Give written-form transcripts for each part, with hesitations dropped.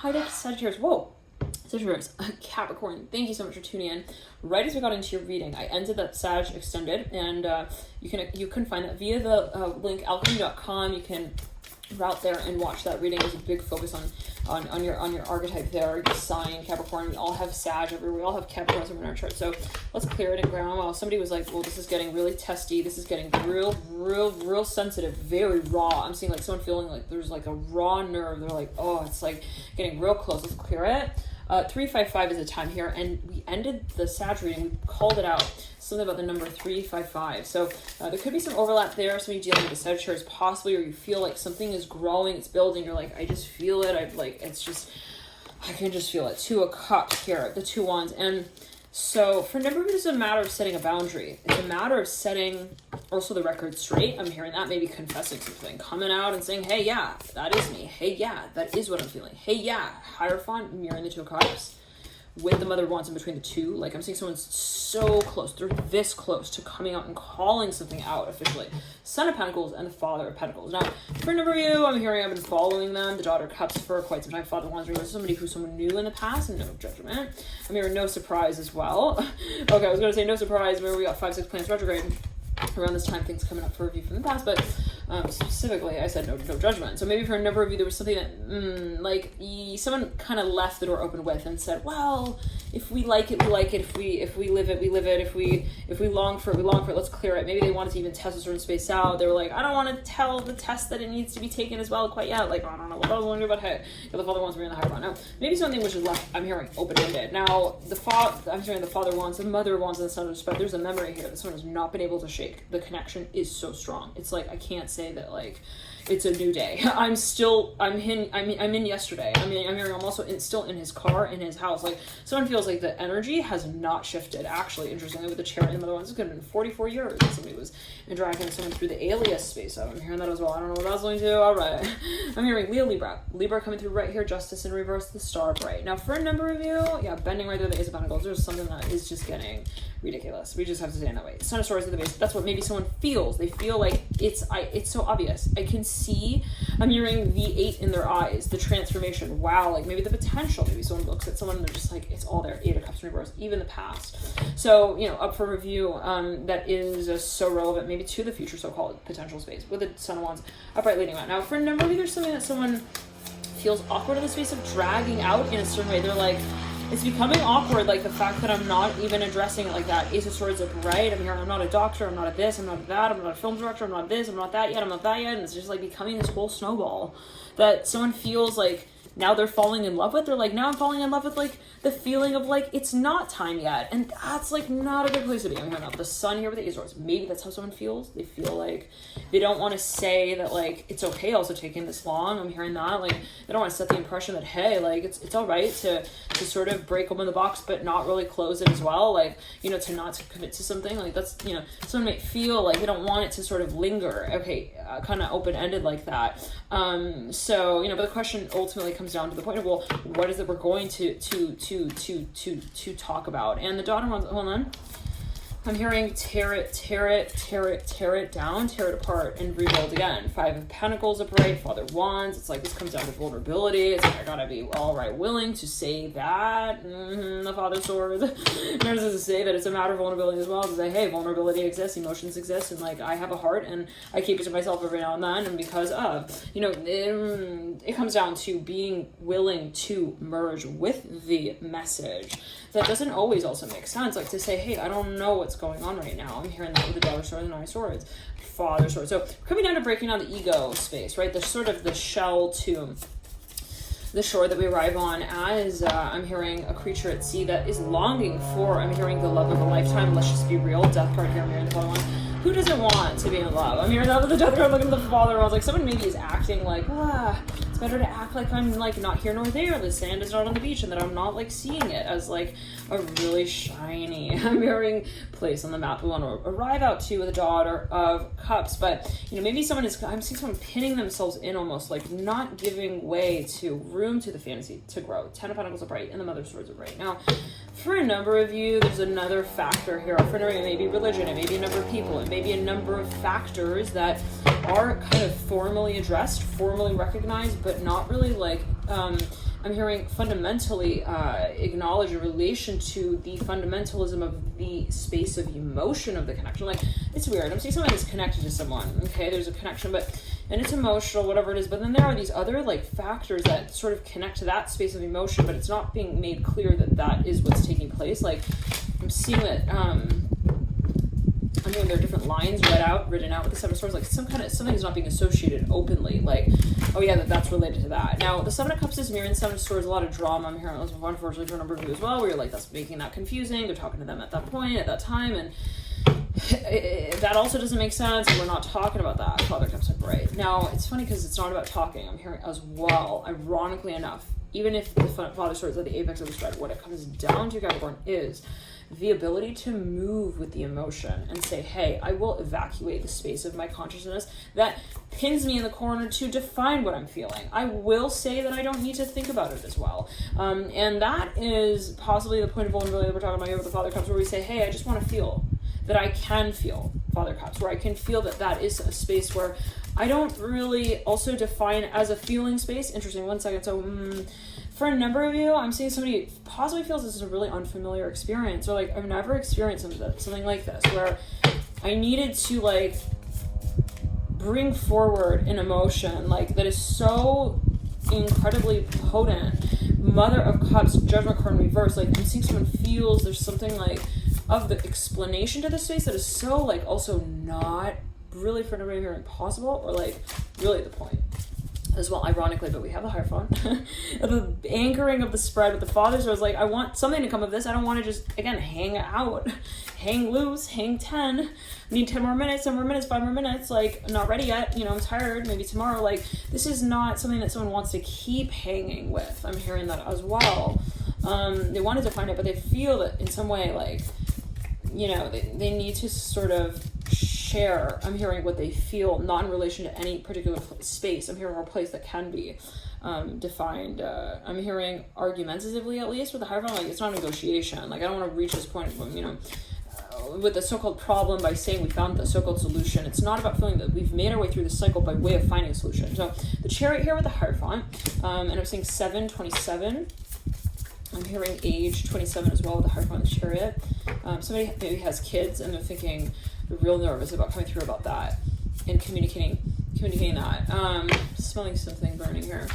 Hi there, Sagittarius. Whoa. Sagittarius, Capricorn, thank you so much for tuning in. Right as we got into your reading, I ended that Sag Extended, and you can find that via the link alchemy.com. You can route there and watch that reading. There's a big focus on your archetype there, your sign, Capricorn. We all have Sag everywhere. We all have Capricorn somewhere in our chart. So let's clear it and ground. Well, somebody was like, well, this is getting really testy. This is getting real sensitive, very raw. I'm seeing like someone feeling like there's like a raw nerve. They're like, oh, it's like getting real close. Let's clear it. 355 is the time here, and we ended the Sag reading. We called it out. Something about the number 355. So there could be some overlap there. Somebody dealing with the Sagittarius possibly, or you feel like something is growing, it's building. You're like, I just feel it. I can just feel it. 2 of Cups here, the 2 Wands. And so for a number of you, it's a matter of setting a boundary. It's a matter of setting also the record straight. I'm hearing that, maybe confessing something, coming out and saying, hey, yeah, that is me. Hey, yeah, that is what I'm feeling. Hey, yeah, Hierophant, mirroring the 2 of Cups with the Mother of Wands in between the two. Like, I'm seeing someone's so close. They're this close to coming out and calling something out officially. Son of Pentacles and the Father of Pentacles. Now, for a number of you, I'm hearing I've been following them. The Daughter of Cups for quite some time. Father of Wands was somebody who's someone new in the past, and no judgment. I'm hearing no surprise as well. Okay, I was going to say no surprise. Remember, we got 5-6 planets retrograde. Around this time, things coming up for review from the past, but specifically, I said no judgment. So maybe for a number of you, there was something that, someone kind of left the door open with and said, well, if we like it, we like it. If we live it, we live it. If we long for it, we long for it. Let's clear it. Maybe they wanted to even test a certain space out. They were like, I don't want to tell the test that it needs to be taken as well quite yet. Like, I don't know what I was wondering about. Hey, the Father wants me in the higher one. Now, maybe something which is left, I'm hearing open-ended. Now, I'm hearing the Father wants, the Mother wants, and the Son of Respect. There's a memory here that someone has not been able to shake. The connection is so strong. It's like, I can't say that like it's a new day. I'm in yesterday. I'm hearing I'm also still in his car, in his house. Like, someone feels like the energy has not shifted. Actually, interestingly, with the Chariot and the Mother Ones, it's going to have been 44 years that somebody was interacting someone through the alias space. So I'm hearing that as well. I don't know what I was going to. All right. I'm hearing Leo, Libra coming through right here. Justice in reverse, the Star bright. Now, for a number of you, yeah, bending right there, the Ace of Pentacles. There's something that is just getting ridiculous. We just have to say it that way. Son of Swords at the base. That's what maybe someone feels. They feel like it's so obvious. I can see. I'm hearing the 8 in their eyes. The transformation. Wow. Like maybe the potential. Maybe someone looks at someone and they're just like, it's all there. 8 of Cups in reverse. Even the past. So up for review. That is so relevant. Maybe to the future so-called potential space with the Son of Wands upright leading out. Now for a number of you, there's something that someone feels awkward in the space of dragging out in a certain way. They're like, it's becoming awkward, like the fact that I'm not even addressing it like that. Ace of Swords upright. I'm here. I'm not a doctor. I'm not a this. I'm not a that. I'm not a film director. I'm not this. I'm not that yet. I'm not that yet. And it's just like becoming this whole snowball that someone feels like now they're falling in love with. They're like, now I'm falling in love with like the feeling of like it's not time yet, and that's like not a good place to be. I'm hearing the Sun here with the Ace of Swords. Maybe that's how someone feels. They feel like they don't want to say that like it's okay also taking this long. I'm hearing that like they don't want to set the impression that hey, like it's all right to sort of break open the box but not really close it as well. Like to not commit to something like that's someone might feel like they don't want it to sort of linger. Okay, kind of open ended like that. So but the question ultimately comes down to the point of well, what is it we're going to talk about? And the Daughter ones, hold on. I'm hearing tear it down, tear it apart, and rebuild again. 5 of Pentacles upright, Father of Wands. It's like this comes down to vulnerability. It's like I gotta be all right, willing to say that. The Father of Swords. There's to say that it's a matter of vulnerability as well. To say, hey, vulnerability exists, emotions exist, and like I have a heart, and I keep it to myself every now and then. And because of, it comes down to being willing to merge with the message. That doesn't always also make sense. Like to say, hey, I don't know what's going on right now. I'm hearing that with the Daughter Sword and the Nine of Swords. Father Sword. So coming down to breaking down the ego space, right? The sort of the shell to the shore that we arrive on as I'm hearing a creature at sea that is longing for, I'm hearing the love of a lifetime. Let's just be real. Death card here, I'm hearing the Father one. Who doesn't want to be in love? I'm hearing that with the Death card. Looking at the Father. I was like, someone maybe is acting like, it's better to act like I'm like not here nor there. The sand is not on the beach, and that I'm not like seeing it as like a really shiny, I'm hearing place on the map we want to arrive out to with the Daughter of Cups. But maybe someone is, I'm seeing someone pinning themselves in almost like not giving way to room to the fantasy to grow. 10 of Pentacles upright and the Mother of Swords upright. Now, for a number of you, there's another factor here. For another, it may be religion, it may be a number of people, it may be a number of factors that are kind of formally addressed, formally recognized, but not really like I'm hearing fundamentally acknowledge in relation to the fundamentalism of the space of emotion of the connection. Like, it's weird. I'm seeing someone that's connected to someone. Okay, there's a connection, and it's emotional, whatever it is. But then there are these other like factors that sort of connect to that space of emotion, but it's not being made clear that that is what's taking place. Like, I'm seeing that. I mean, there are different lines written out with the Seven of Swords, like something is not being associated openly, like, oh yeah, that's related to that. Now, the Seven of Cups is mirroring the Seven of Swords, a lot of drama. I'm hearing this, unfortunately, for a number of you as well, where you're like, that's making that confusing. They're talking to them at that point, at that time, and that also doesn't make sense, and we're not talking about that. Father of Cups are great. Now, it's funny because it's not about talking. I'm hearing as well, ironically enough, even if the Father of Swords are the apex of the spread, what it comes down to, Capricorn, is the ability to move with the emotion and say, hey, I will evacuate the space of my consciousness that pins me in the corner to define what I'm feeling. I will say that I don't need to think about it as well. And that is possibly the point of vulnerability that we're talking about here with the Father of Cups, where we say, hey, I just want to feel that I can feel Father of Cups, where I can feel that that is a space where I don't really also define as a feeling space. Interesting, 1 second. So, for a number of you, I'm seeing somebody possibly feels this is a really unfamiliar experience, or like, I've never experienced something like this, where I needed to like bring forward an emotion like that is so incredibly potent. Mother of Cups, Judgment card in reverse. Like, I'm seeing someone feels there's something like of the explanation to the space that is so like also not really for everybody here impossible, or like really the point as well, ironically. But we have the Hierophant, the anchoring of the spread with the Fathers. I was like, I want something to come of this. I don't want to just, again, hang out, hang loose, hang 10. I need 10 more minutes, 5 more minutes. Like, I'm not ready yet. You know, I'm tired. Maybe tomorrow. Like, this is not something that someone wants to keep hanging with. I'm hearing that as well. They wanted to find it, but they feel that in some way, like, you know, they need to sort of share. I'm hearing what they feel, not in relation to any particular space. I'm hearing a place that can be defined. I'm hearing argumentatively, at least with the Hierophant, like, it's not a negotiation. Like, I don't want to reach this point, you know, with the so-called problem by saying we found the so-called solution. It's not about feeling that we've made our way through the cycle by way of finding a solution. So the Chariot here with the Hierophant, and I'm seeing 727. I'm hearing age 27 as well with the Hierophant and the Chariot. Somebody maybe has kids and they're real nervous about coming through about that and communicating that. Smelling something burning here.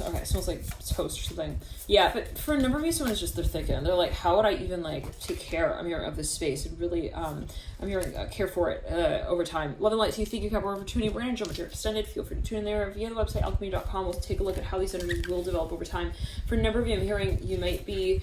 Okay, it smells like toast or something. Yeah, but for a number of you, someone's just, they're thinking, they're like, how would I even like take care, I'm hearing, of this space and really, I'm hearing care for it over time. Love and light to you. Thank you, Capricorn, for tuning in. We're going to jump into your extended. Feel free to tune in there via the website, alchemy.com. We'll take a look at how these energies will develop over time. For a number of you, I'm hearing you might be,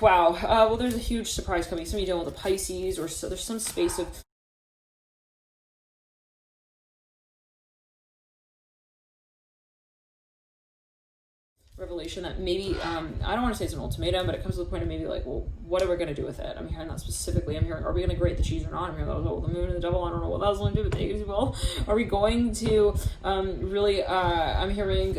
wow, well, there's a huge surprise coming. Some of you dealing with a Pisces, or so there's some space of revelation that maybe, I don't want to say it's an ultimatum, but it comes to the point of maybe like, well, what are we going to do with it? I'm hearing that specifically. I'm hearing, are we going to grate the cheese or not? I'm hearing, oh, the moon and the devil, I don't know what that was going to do, but take it as well. Are we going to really, I'm hearing,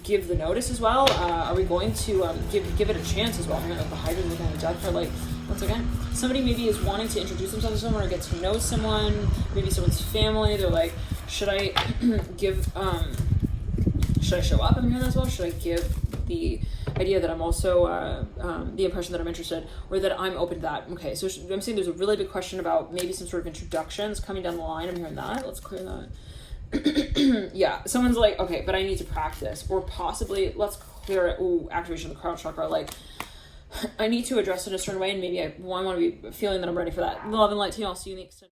give the notice as well? Are we going to give it a chance as well? I'm hearing like the Hydra looking at the death card, like, once again, somebody maybe is wanting to introduce themselves to someone or get to know someone, maybe someone's family. They're like, should I should I show up? I'm hearing that as well. Should I give the idea that I'm also, the impression that I'm interested, or that I'm open to that? Okay, so I'm saying there's a really big question about maybe some sort of introductions coming down the line. I'm hearing that. Let's clear that. Yeah, someone's like, okay, but I need to practice. Or possibly, let's clear it. Ooh, activation of the crown chakra. Like, I need to address it in a certain way, and maybe I want to be feeling that I'm ready for that. Love and light to you. I'll see you in the extended.